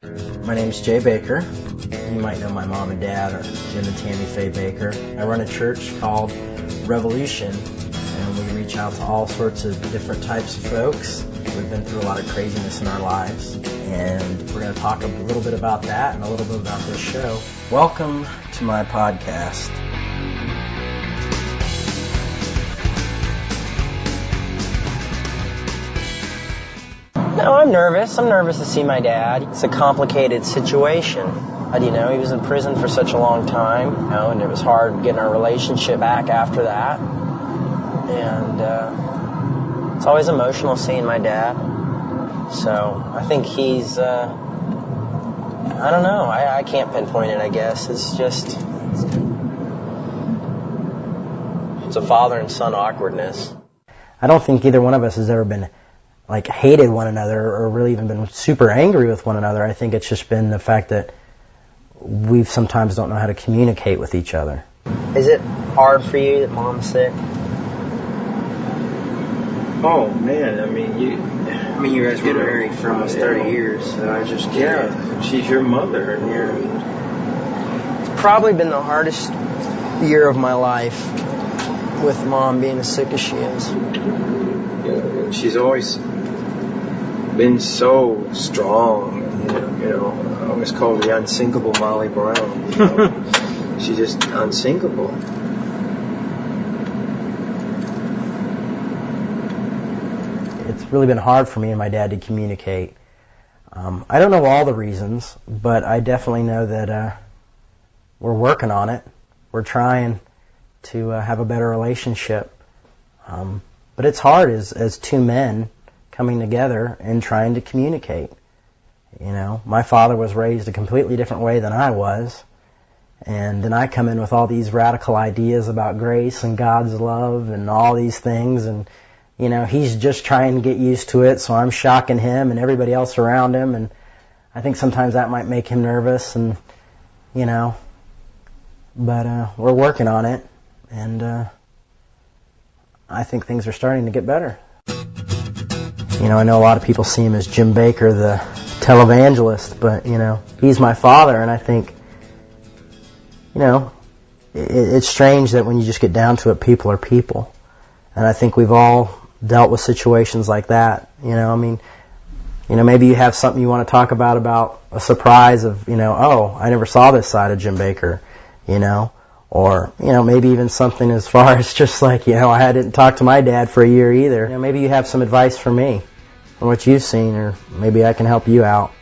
My name's Jay Baker. You might know my mom and dad are Jim and Tammy Faye Baker. I run a church called Revolution, and we reach out to all sorts of different types of folks. We've been through a lot of craziness in our lives, and we're going to talk a little bit about that and a little bit about this show. Welcome to my podcast. No, I'm nervous. I'm nervous to see my dad. It's a complicated situation. He was in prison for such a long time, and it was hard getting our relationship back after that. And it's always emotional seeing my dad. So I think he's, I don't know. I can't pinpoint it, I guess. It's just, it's a father and son awkwardness. I don't think either one of us has ever been hated one another or really even been super angry with one another. I think it's just been the fact that we sometimes don't know how to communicate with each other. Is it hard for you that Mom's sick? Oh man, I mean you guys were married for almost 30 years, so I just can't. Yeah, she's your mother, and It's probably been the hardest year of my life with Mom being as sick as she is. She's always been so strong, I always call her the unsinkable Molly Brown. She's just unsinkable. It's really been hard for me and my dad to communicate. I don't know all the reasons, but I definitely know that we're working on it. We're trying to have a better relationship. But it's hard as two men coming together and trying to communicate. My father was raised a completely different way than I was. And then I come in with all these radical ideas about grace and God's love and all these things. And, he's just trying to get used to it. So I'm shocking him and everybody else around him. And I think sometimes that might make him nervous. And, but we're working on it. And I think things are starting to get better. I know a lot of people see him as Jim Baker, the televangelist, but, he's my father, and I think, it's strange that when you just get down to it, people are people. And I think we've all dealt with situations like that, maybe you have something you want to talk about a surprise of, oh, I never saw this side of Jim Baker, Or, maybe even something as far as just I hadn't talked to my dad for a year either. Maybe you have some advice for me on what you've seen, or maybe I can help you out.